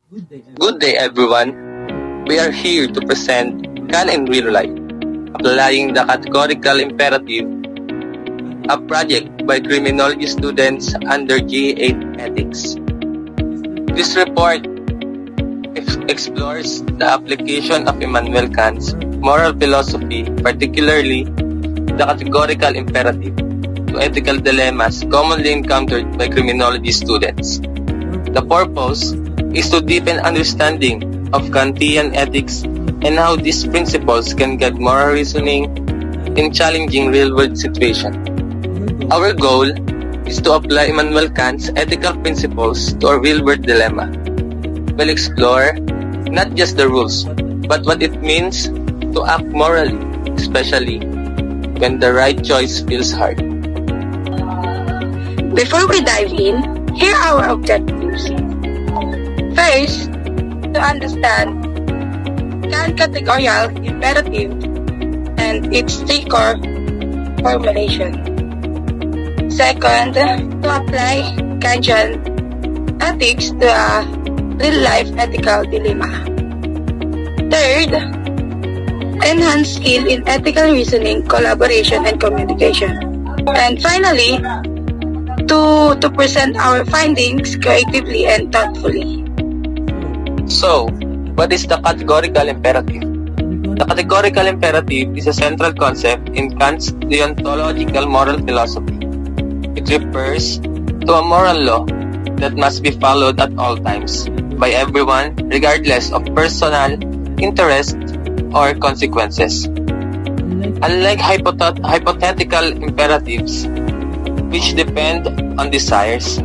Good day, everyone. We are here to present Kant in real life, applying the categorical imperative, a project by criminology students under GA8 Ethics. This report explores the application of Immanuel Kant's moral philosophy, particularly the categorical imperative, to ethical dilemmas commonly encountered by criminology students. The purpose is to deepen understanding of Kantian ethics and how these principles can guide moral reasoning in challenging real-world situations. Our goal is to apply Immanuel Kant's ethical principles to a real-world dilemma. We'll explore not just the rules, but what it means to act morally, especially when the right choice feels hard. Before we dive in, here are our objectives. First, to understand Kant's categorical imperative and its three core formulation. Second, to apply Kantian ethics to a real-life ethical dilemma. Third, enhance skill in ethical reasoning, collaboration, and communication. And finally, to present our findings creatively and thoughtfully. So, what is the categorical imperative? The categorical imperative is a central concept in Kant's deontological moral philosophy. It refers to a moral law that must be followed at all times by everyone, regardless of personal interest or consequences. Unlike hypothetical imperatives, which depend on desires,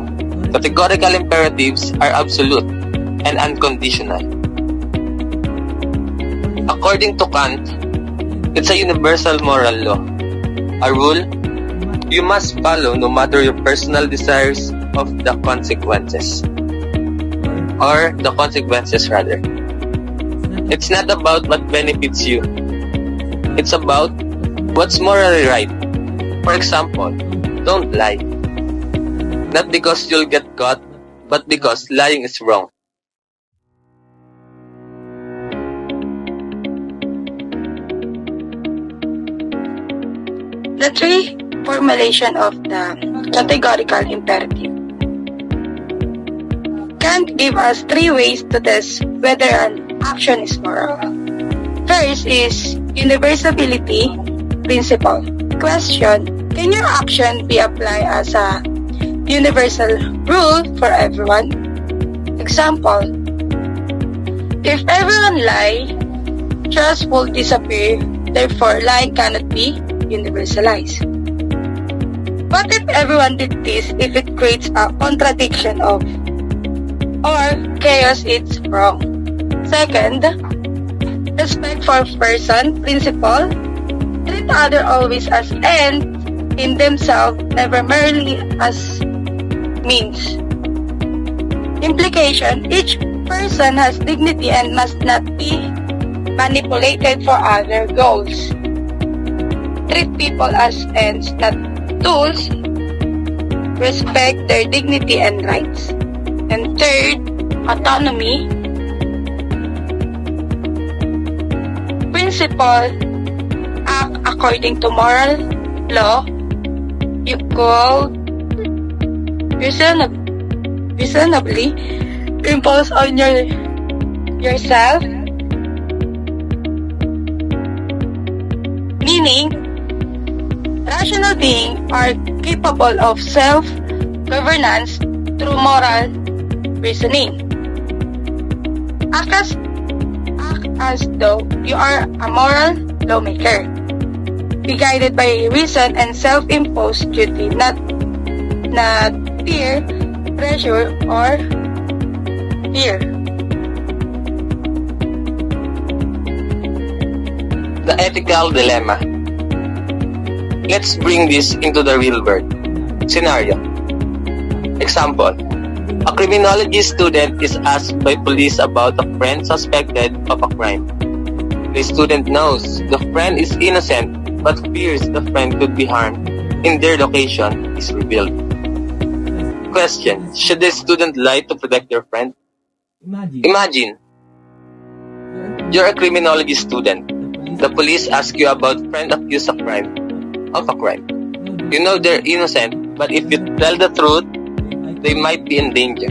categorical imperatives are absolute and unconditional. According to Kant, it's a universal moral law, a rule you must follow no matter your personal desires of the consequences. It's not about what benefits you. It's about what's morally right. For example, don't lie. Not because you'll get caught, but because lying is wrong. The three formulation of the categorical imperative. Kant give us three ways to test whether an action is moral. First is universality principle. Question: can your action be applied as a universal rule for everyone? Example: if everyone lie, trust will disappear, therefore lying cannot be universalized. What if everyone did this if it creates a contradiction of or chaos? It's wrong. Second, respect for person principle. Treat others always as ends in themselves, never merely as means. Implication: each person has dignity and must not be manipulated for other goals. Treat people as ends, not tools. Respect their dignity and rights. And third, autonomy. Principle: act according to moral law. You could reasonably impose on yourself, meaning rational beings are capable of self-governance through moral reasoning. Act as though you are a moral lawmaker. Be guided by reason and self-imposed duty, not peer pressure or fear. The ethical dilemma. Let's bring this into the real world. Scenario. Example. A criminology student is asked by police about a friend suspected of a crime. The student knows the friend is innocent but fears the friend could be harmed if their location is revealed. Question: should the student lie to protect their friend? Imagine, you're a criminology student. The police ask you about friend accused of a crime. You know they're innocent, but if you tell the truth, they might be in danger.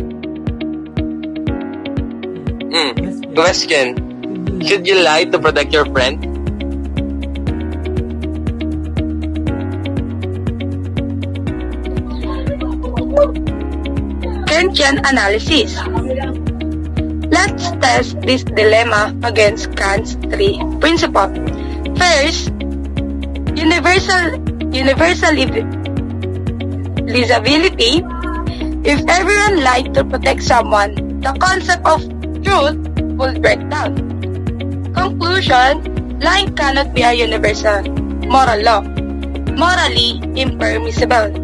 Question. Should you lie to protect your friend? Kantian analysis. Let's test this dilemma against Kant's three principles. First, universalizability. If everyone lied to protect someone, the concept of truth will break down. Conclusion, lying cannot be a universal moral law, morally impermissible.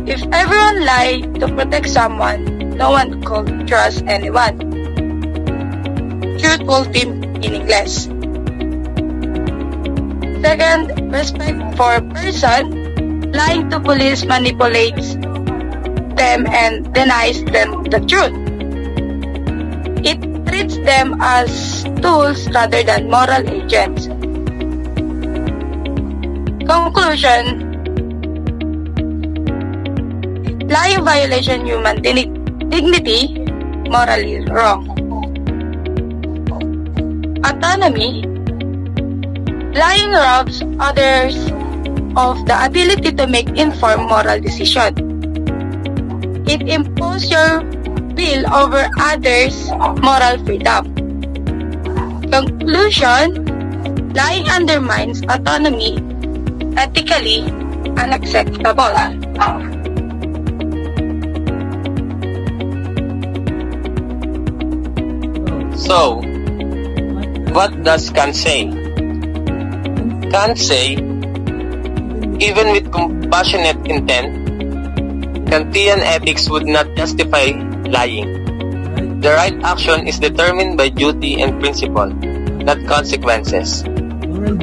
If everyone lied to protect someone, no one could trust anyone. Truth will be meaningless. Second, respect for person. Lying to police manipulates them and denies them the truth. It treats them as tools rather than moral agents. Conclusion, lying violation human dignity, morally wrong. Autonomy, lying robs others of the ability to make informed moral decisions. It imposes your will over others' moral freedom. Conclusion, lying undermines autonomy, ethically unacceptable. So, what does Kant say? Kant say, even with compassionate intent, Kantian ethics would not justify lying. The right action is determined by duty and principle, not consequences.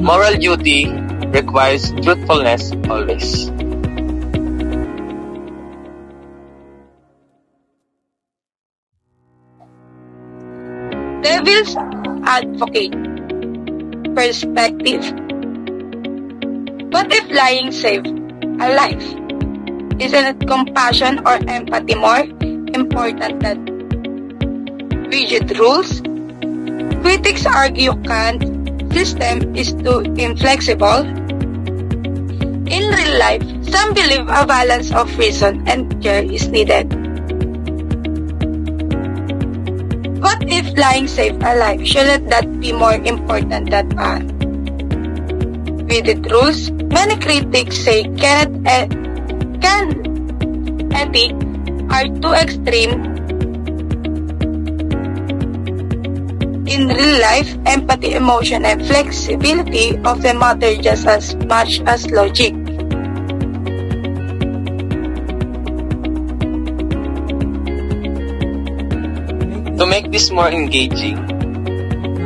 Moral duty requires truthfulness always. Devil's advocate perspective. What if lying saved a life? Isn't it compassion or empathy more important than rigid rules? Critics argue Kant's system is too inflexible. In real life, some believe a balance of reason and care is needed. What if lying saved a life? Shouldn't that be more important than rigid rules? Many critics say Kant ethics are too extreme. In real life, empathy, emotion, and flexibility often matter just as much as logic. To make this more engaging,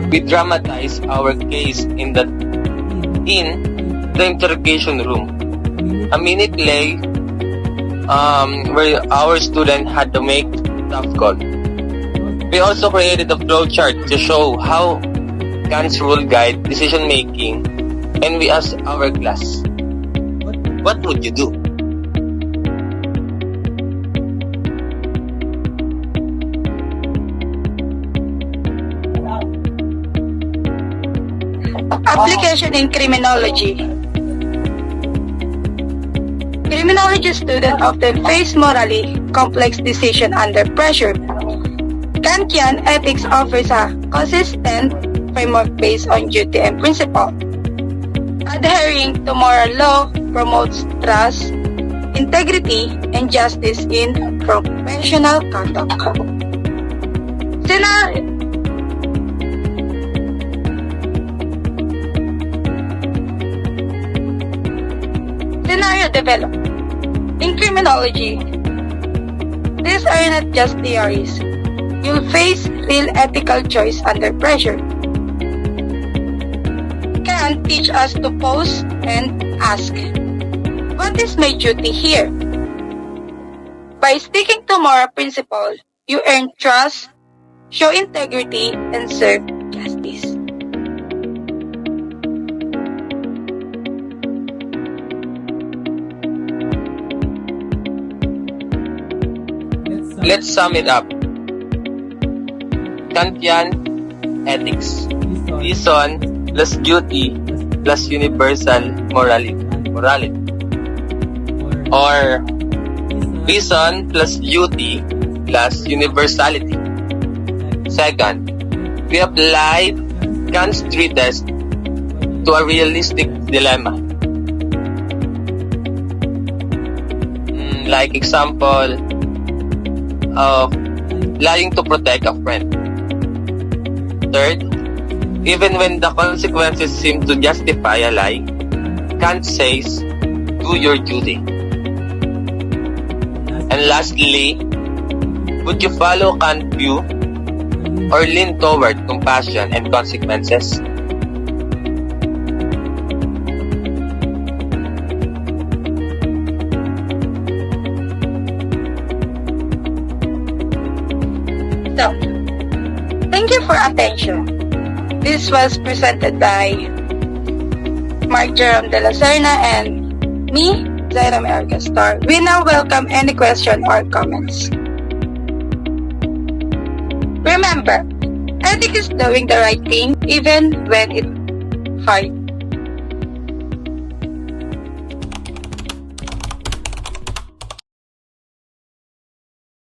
we dramatize our case in the interrogation room. A mini play where our student had to make tough call. We also created a flowchart to show how Kant's rule guide decision making, and we asked our class, what would you do? Application in criminology. Criminology students often face morally complex decisions under pressure. Kantian ethics offers a consistent framework based on duty and principle. Adhering to moral law promotes trust, integrity, and justice in professional conduct. Scenario development. In criminology, these are not just theories. You'll face real ethical choice under pressure. Kant teach us to pause and ask, what is my duty here? By sticking to moral principles, you earn trust, show integrity, and serve justice. Let's sum it up. Kantian ethics. Reason plus duty plus universal morality. Or reason plus duty plus universality. Second, we applied Kant's three tests to a realistic dilemma. Like example of lying to protect a friend. Third, even when the consequences seem to justify a lie, Kant says, do your duty. And lastly, would you follow Kant's view or lean toward compassion and consequences? So, thank you for attention. This was presented by Mark Jerome de la Serna and me, Zaira Melgastar. We now welcome any question or comments. Remember, ethics is doing the right thing even when it's hard.